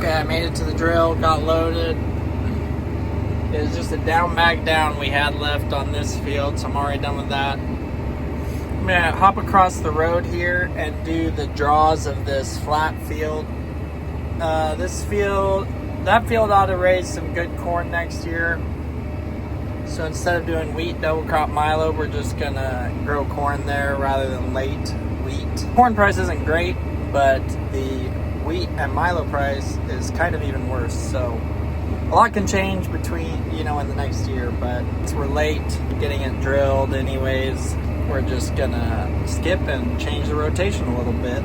Okay, I made it to the drill, got loaded. It was just a down bag down we had left on this field, so I'm already done with that. I'm gonna hop across the road here and do the draws of this flat field. That field ought to raise some good corn next year. So instead of doing wheat double crop Milo, we're just gonna grow corn there rather than late wheat. Corn price isn't great, but the wheat and Milo price is kind of even worse. So a lot can change between, in the next year, but we're late getting it drilled anyways. We're just gonna skip and change the rotation a little bit.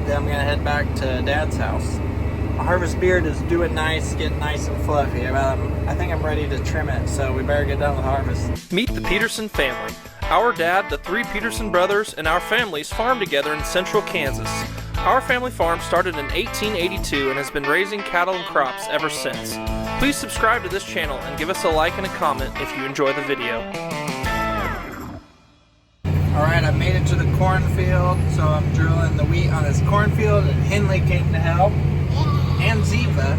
Then I'm gonna head back to Dad's house. My harvest beard is doing nice, getting nice and fluffy. I think I'm ready to trim it, so we better get done with harvest. Meet the Peterson family. Our dad, the 3 Peterson brothers, and our families farm together in central Kansas. Our family farm started in 1882 and has been raising cattle and crops ever since. Please subscribe to this channel and give us a like and a comment if you enjoy the video. Alright, I made it to the cornfield, so I'm drilling the wheat on this cornfield, and Henley came to help. And Ziva.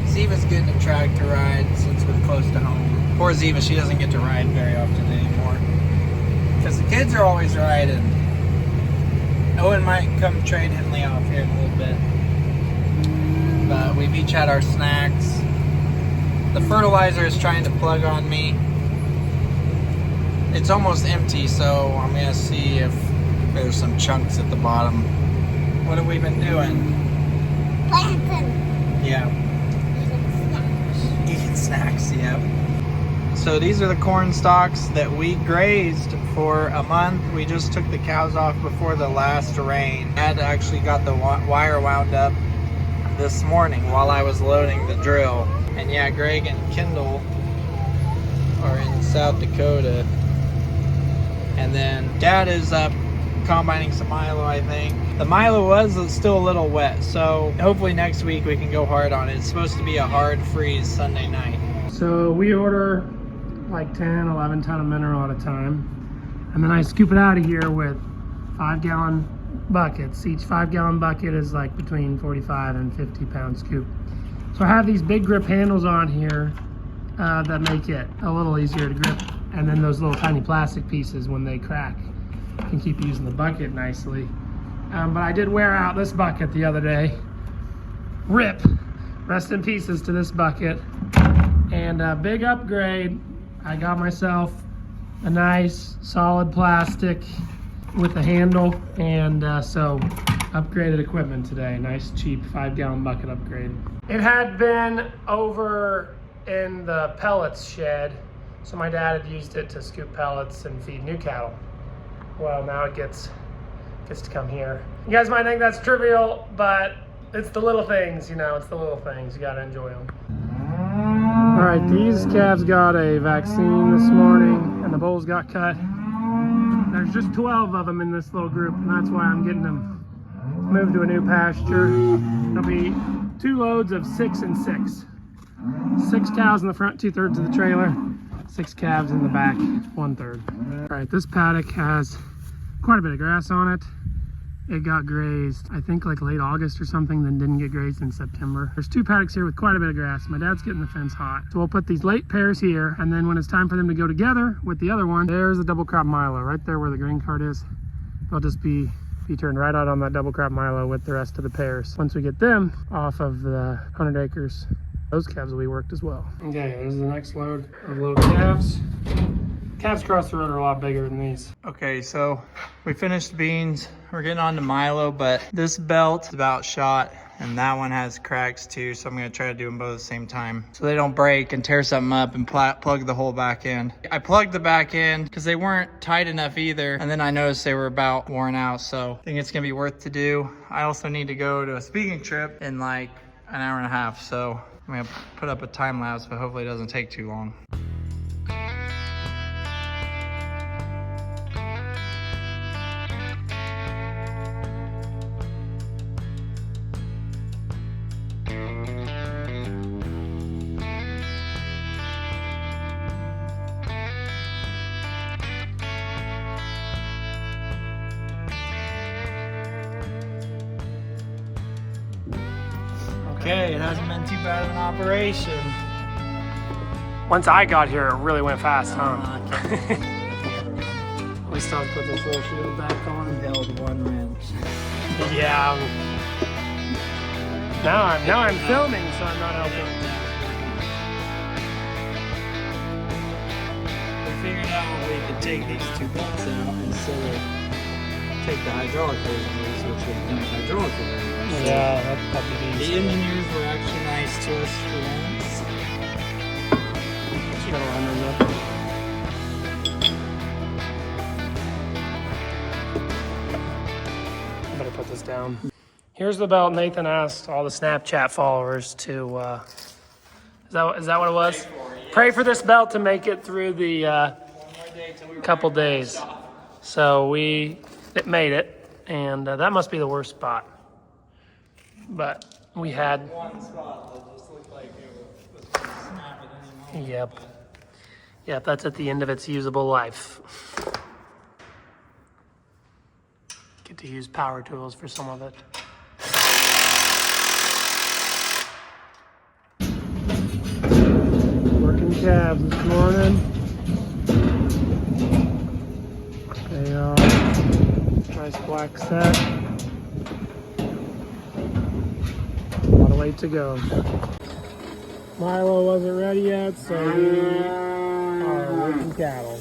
Ziva's getting a tractor ride since we're close to home. Poor Ziva, she doesn't get to ride very often anymore. Because the kids are always riding. Owen might come trade Henley off here in a little bit. But we've each had our snacks. The fertilizer is trying to plug on me. It's almost empty, so I'm going to see if there's some chunks at the bottom. What have we been doing? Planting. Yeah. Eating snacks, yeah. So these are the corn stalks that we grazed for a month. We just took the cows off before the last rain. Dad actually got the wire wound up this morning while I was loading the drill. And yeah, Greg and Kendal are in South Dakota. And then Dad is up combining some Milo, I think. The Milo was still a little wet, so hopefully next week we can go hard on it. It's supposed to be a hard freeze Sunday night. So we order like 10, 11 ton of mineral at a time. And then I scoop it out of here with 5-gallon buckets. Each 5-gallon bucket is like between 45 and 50 pound scoop. So I have these big grip handles on here that make it a little easier to grip. And then those little tiny plastic pieces, when they crack, can keep using the bucket nicely. But I did wear out this bucket the other day. RIP. Rest in pieces to this bucket. And a big upgrade. I got myself a nice solid plastic with a handle. And so upgraded equipment today. Nice cheap 5-gallon bucket upgrade. It had been over in the pellets shed. So my dad had used it to scoop pellets and feed new cattle. Well, now it gets to come here. You guys might think that's trivial, but it's the little things, it's the little things. You gotta enjoy them. All right, these calves got a vaccine this morning and the bulls got cut. There's just 12 of them in this little group, and that's why I'm getting them moved to a new pasture. There'll be 2 loads of 6 and 6. 6 cows in the front, 2/3 of the trailer. 6 calves in the back, 1/3. All right, this paddock has quite a bit of grass on it. It got grazed, I think like late August or something, then didn't get grazed in September. There's 2 paddocks here with quite a bit of grass. My dad's getting the fence hot. So we'll put these late pairs here, and then when it's time for them to go together with the other one, there's the double crop Milo right there where the grain cart is. They'll just be turned right out on that double crop Milo with the rest of the pairs. Once we get them off of the 100 acres, those calves will be worked as well. Okay, there's the next load of little calves. Calves across the road are a lot bigger than these. Okay, so we finished beans. We're getting on to Milo, but this belt is about shot, and that one has cracks too, so I'm gonna try to do them both at the same time so they don't break and tear something up and plug the whole back end. I plugged the back end because they weren't tight enough either, and then I noticed they were about worn out, so I think it's gonna be worth to do. I also need to go to a speaking trip in like an hour and a half, so I'm gonna put up a time lapse, but hopefully it doesn't take too long. Okay, it hasn't been too bad of an operation. Once I got here, it really went fast, huh? Okay. We still have to put this little shield back on. Held one wrench. Yeah. Now I'm filming, so I'm not helping. We figured out we could take these two bolts out instead of take the hydraulic hose and use, which would become hydraulic hose. Yeah, that'd be The easy. engineers were actually nice to us for once. Just gotta line those up. I better put this down. Here's the belt Nathan asked all the Snapchat followers to, is that what it was? Pray for this belt to make it through the couple days. So it made it, and that must be the worst spot. But we had, One spot that just looked like it was snap at any moment. yep, that's at the end of its usable life. Get to use power tools for some of it. Working cabs this morning. They are nice black set. A lot of way to go. Milo wasn't ready yet, so we are working cattle.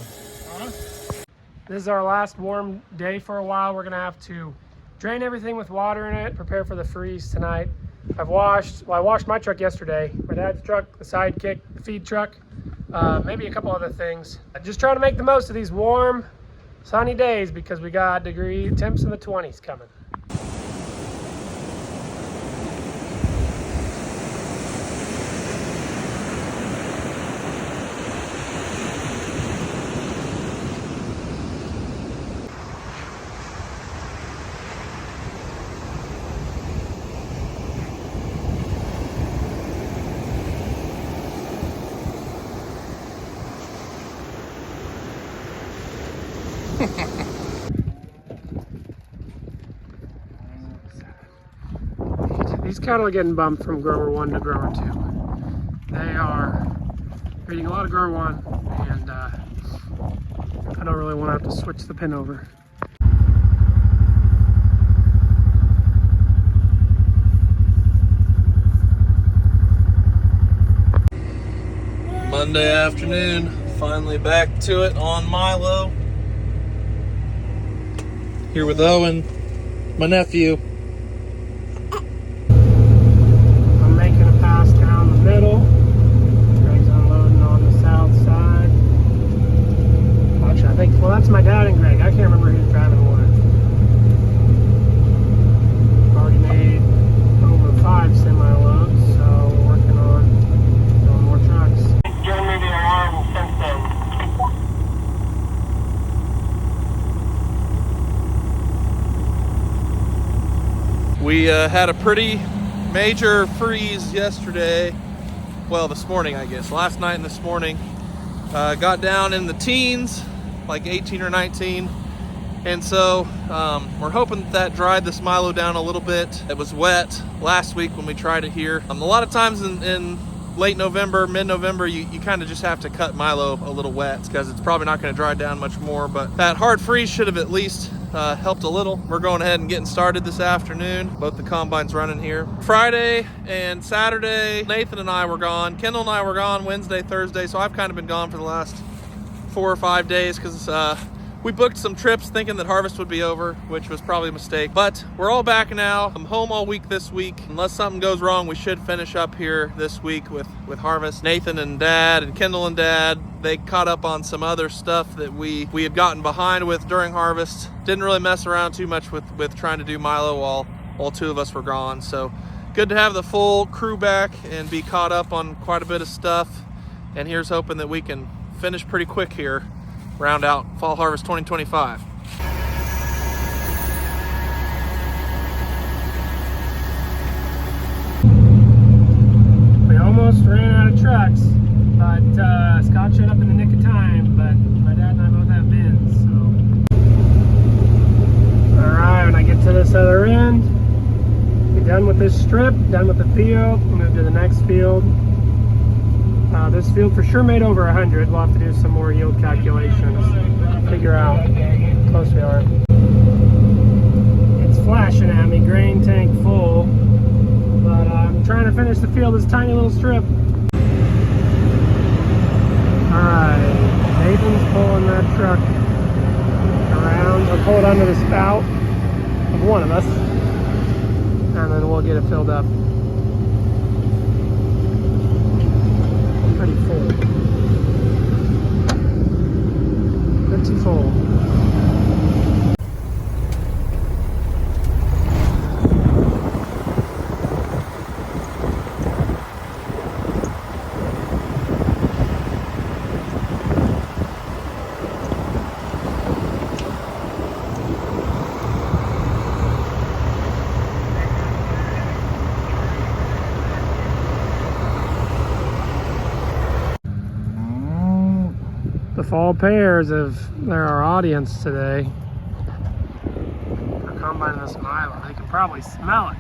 This is our last warm day for a while. We're gonna have to drain everything with water in it, prepare for the freeze tonight. I washed my truck yesterday, my dad's truck, the sidekick, the feed truck, maybe a couple other things. Just trying to make the most of these warm, sunny days because we got degree temps in the 20s coming. These cattle are getting bumped from grower 1 to grower 2. They are breeding a lot of grower 1, and I don't really want to have to switch the pin over. Monday afternoon, finally back to it on Milo. Here with Owen, my nephew. I'm making a pass down the middle. Greg's unloading on the south side. Actually, I think, well, that's my dad and Greg. I can't remember who's driving what. Already made over 5 semi-loads, so we're working on doing more trucks. Given me the alarm since then. We had a pretty major freeze yesterday. Well, this morning, I guess. Last night and this morning. Got down in the teens, like 18 or 19. And so we're hoping that dried this Milo down a little bit. It was wet last week when we tried it here. A lot of times in late November, mid-November, you kind of just have to cut Milo a little wet because it's probably not going to dry down much more. But that hard freeze should have at least helped a little. We're going ahead and getting started this afternoon. Both the combines running here. Friday and Saturday, Nathan and I were gone. Kendal and I were gone Wednesday, Thursday. So I've kind of been gone for the last 4 or 5 days because we booked some trips thinking that harvest would be over, which was probably a mistake. But we're all back now. I'm home all week this week. Unless something goes wrong, we should finish up here this week with harvest. Nathan and Dad and Kendal and Dad, they caught up on some other stuff that we had gotten behind with during harvest. Didn't really mess around too much with trying to do Milo while 2 of us were gone. So good to have the full crew back and be caught up on quite a bit of stuff. And here's hoping that we can finish pretty quick here. Round out fall harvest 2025. We almost ran out of trucks, but Scott showed up in the nick of time, but my dad and I both have bins, so. All right, when I get to this other end, we done with this strip, done with the field, move to the next field. This field for sure made over 100. We'll have to do some more yield calculations, figure out how close we are. It's flashing at me, grain tank full, but I'm trying to finish the field, this tiny little strip. Alright, Nathan's pulling that truck around. I'll pull it under the spout of one of us, and then we'll get it filled up. Pretty full. Pretty full. The fall pears they're our audience today. They're combining this Milo. They can probably smell it.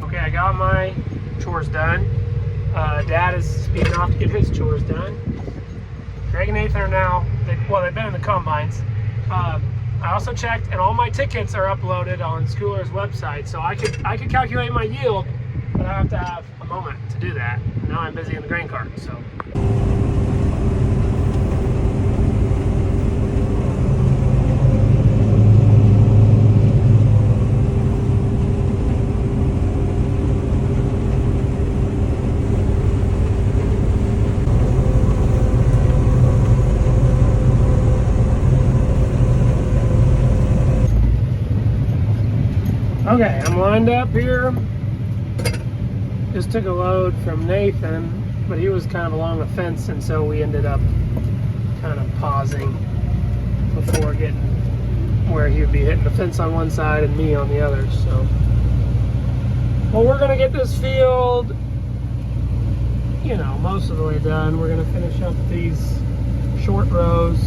Okay, I got my chores done. Dad is speeding off to get his chores done. Greg and Nathan are now, they've been in the combines. I also checked, and all my tickets are uploaded on Schooler's website, so I could calculate my yield, but I have to have a moment to do that. Now I'm busy in the grain cart, so. Okay, I'm lined up here. Just took a load from Nathan, but he was kind of along the fence, and so we ended up kind of pausing before getting where he would be hitting the fence on one side and me on the other. So, well, we're gonna get this field, you know, most of the way done. We're gonna finish up these short rows,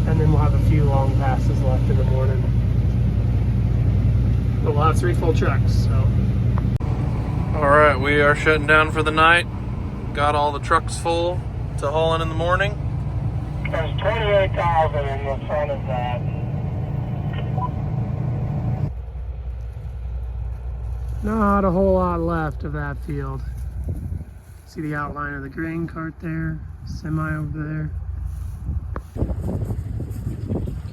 and then we'll have a few long passes left in the morning. But we'll have 3 full trucks, so. Alright, we are shutting down for the night. Got all the trucks full to haul in the morning. There's 28,000 in the front of that. Not a whole lot left of that field. See the outline of the grain cart there, semi over there.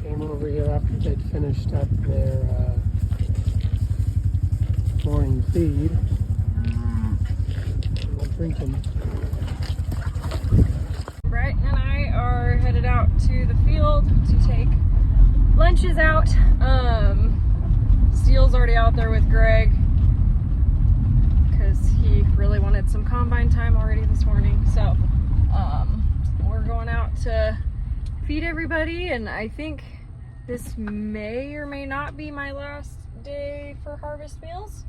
Came over here after they'd finished up their morning feed. I'm drinking. Brett and I are headed out to the field to take lunches out. Steele's already out there with Greg because he really wanted some combine time already this morning. So we're going out to feed everybody, and I think this may or may not be my last day for harvest meals.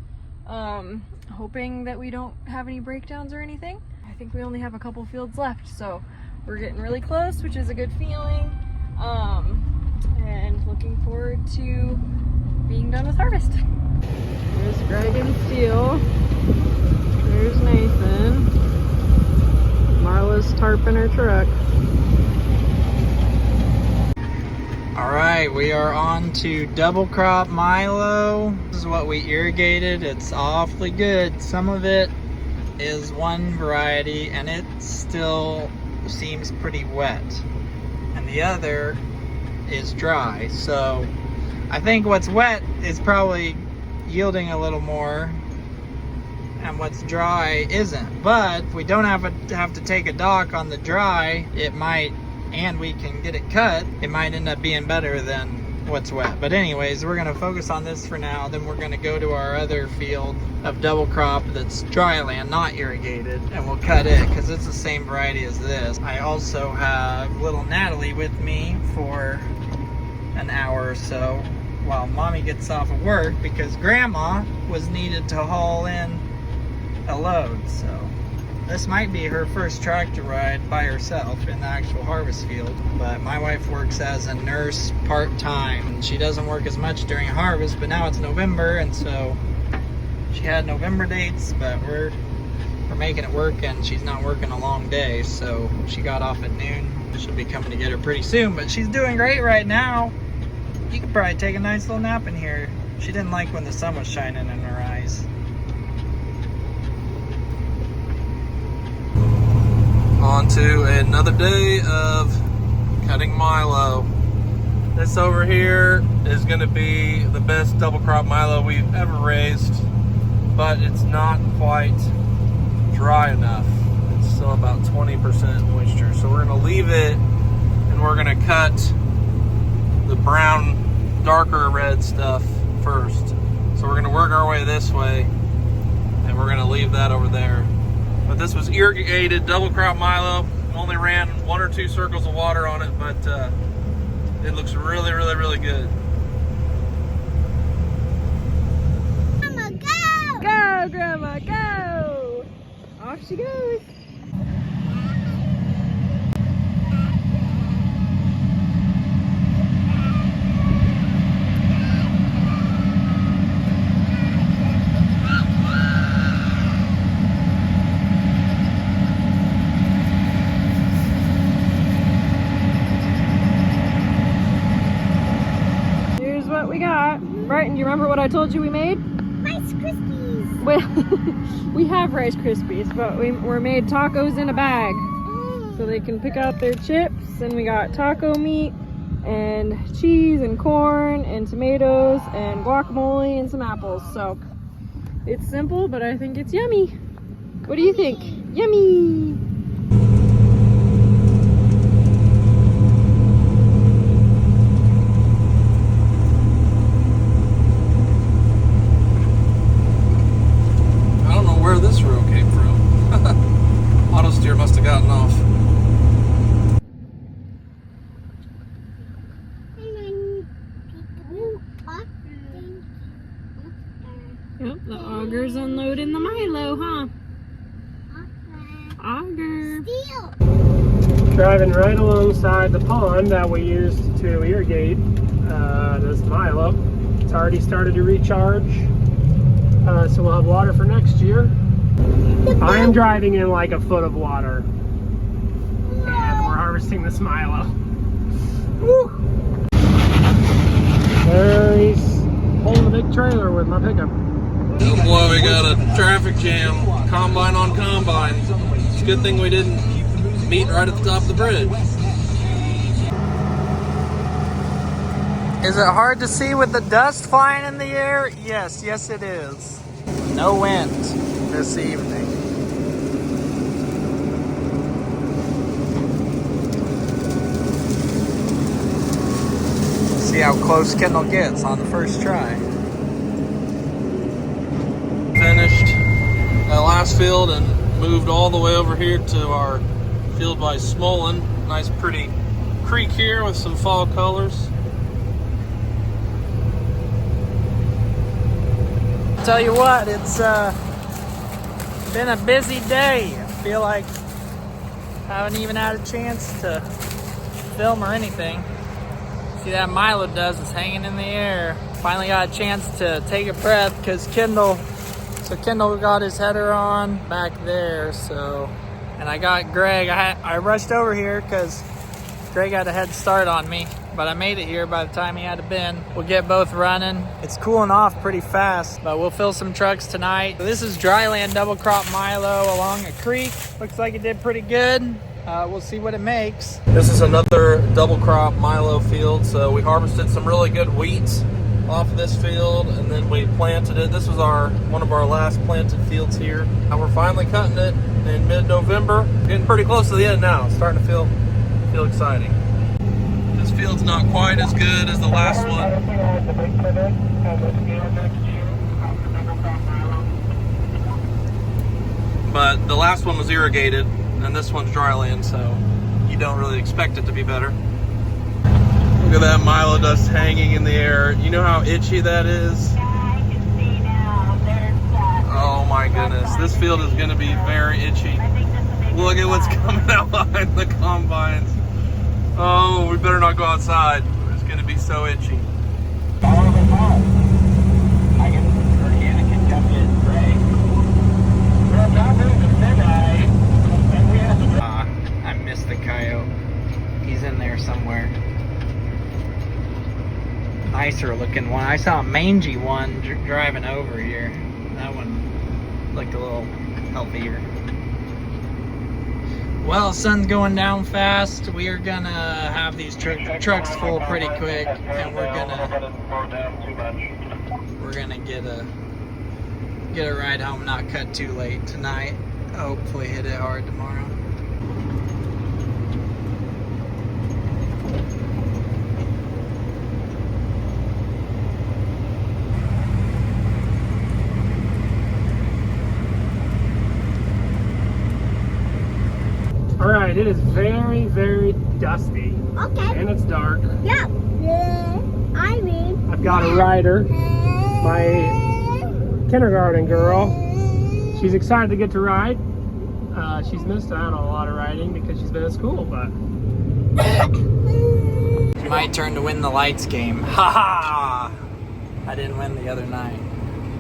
Hoping that we don't have any breakdowns or anything. I think we only have a couple fields left, so we're getting really close, which is a good feeling. And looking forward to being done with harvest. There's Greg and Steele. There's Nathan. Marla's tarping her truck. Alright, we are on to double crop Milo. This is what we irrigated. It's awfully good. Some of it is one variety and it still seems pretty wet. And the other is dry. So I think what's wet is probably yielding a little more and what's dry isn't. But if we don't have to take a dock on the dry, it might, and we can get it cut, it might end up being better than what's wet. But anyways, we're gonna focus on this for now. Then we're gonna go to our other field of double crop that's dry land, not irrigated, and we'll cut it because it's the same variety as this. I also have little Natalie with me for an hour or so while mommy gets off of work because grandma was needed to haul in a load. So this might be her first tractor ride by herself in the actual harvest field. But my wife works as a nurse part-time, and she doesn't work as much during harvest, but now it's November, and so she had November dates, but we're making it work, and she's not working a long day, so she got off at noon. She'll be coming to get her pretty soon, but she's doing great right now. You could probably take a nice little nap in here. She didn't like when the sun was shining in her eyes. On to another day of cutting Milo. This over here is going to be the best double crop Milo we've ever raised, but it's not quite dry enough. It's still about 20% moisture. So we're going to leave it and we're going to cut the brown, darker red stuff first. So we're going to work our way this way and we're going to leave that over there. But this was irrigated double crop Milo. Only ran 1 or 2 circles of water on it, but it looks really, really, really good. Grandma, go! Go, Grandma, go! Off she goes. What we got. Right, and you remember what I told you we made? Rice Krispies. Well, we have Rice Krispies, but we're made tacos in a bag. So they can pick out their chips, and we got taco meat, and cheese, and corn, and tomatoes, and guacamole, and some apples. So it's simple, but I think it's yummy. What do you think? Yummy! This row came from. Auto steer must have gotten off. Yep, the auger's unloading the Milo, huh? Auger. Driving right alongside the pond that we used to irrigate this Milo. It's already started to recharge, so we'll have water for next year. I am driving in like a foot of water, and we're harvesting this Milo. Woo! There he's holding a big trailer with my pickup. Oh boy, we got a traffic jam, combine on combine. It's a good thing we didn't meet right at the top of the bridge. Is it hard to see with the dust flying in the air? Yes, yes it is. No wind this evening. See how close Kendal gets on the first try. Finished that last field and moved all the way over here to our field by Smolin. Nice pretty creek here with some fall colors. Tell you what, it's been a busy day. I feel like I haven't even had a chance to film or anything. See that Milo does is hanging in the air. Finally got a chance to take a breath because Kendal got his header on back there. So, and I got Greg. I rushed over here because Greg had a head start on me, but I made it here by the time he had to bend. We'll get both running. It's cooling off pretty fast, but we'll fill some trucks tonight. So this is dryland double crop Milo along a creek. Looks like it did pretty good. We'll see what it makes. This is another double crop Milo field. So we harvested some really good wheat off of this field, and then we planted it. This was one of our last planted fields here. And we're finally cutting it in mid-November. Getting pretty close to the end now. It's starting to feel exciting. This field field's not quite as good as the last one. But the last one was irrigated, and this one's dryland, so you don't really expect it to be better. Look at that Milo dust hanging in the air. You know how itchy that is? Oh my goodness, this field is going to be very itchy. Look at what's coming out behind the combines. Oh, we better not go outside. It's going to be so itchy. I missed the coyote. He's in there somewhere. Nicer looking one. I saw a mangy one driving over here. That one looked a little healthier. Well, sun's going down fast. We are gonna have these trucks full pretty quick, and we're gonna get a ride home, not cut too late tonight. Hopefully hit it hard tomorrow. Alright, it is very, very dusty. Okay. And it's dark. Yeah. I mean. I've got a rider, my kindergarten girl. She's excited to get to ride. She's missed out on a lot of riding because she's been at school, but. It's my turn to win the lights game. Ha ha! I didn't win the other night.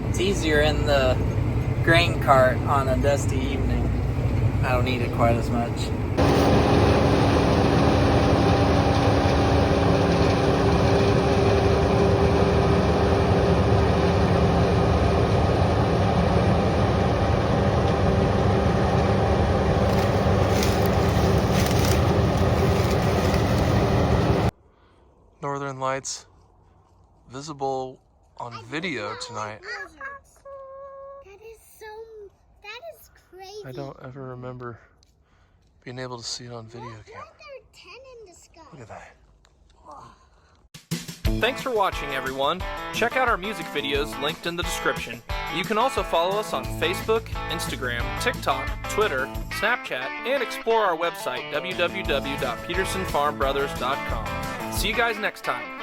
It's easier in the grain cart on a dusty evening. I don't need it quite as much. Northern Lights visible on video tonight. That is crazy. I don't ever remember being able to see it on video camera. There are 10 in the sky. Look at that. Thanks for watching, everyone. Check out our music videos linked in the description. You can also follow us on Facebook, Instagram, TikTok, Twitter, Snapchat, and explore our website, www.petersonfarmbrothers.com. See you guys next time.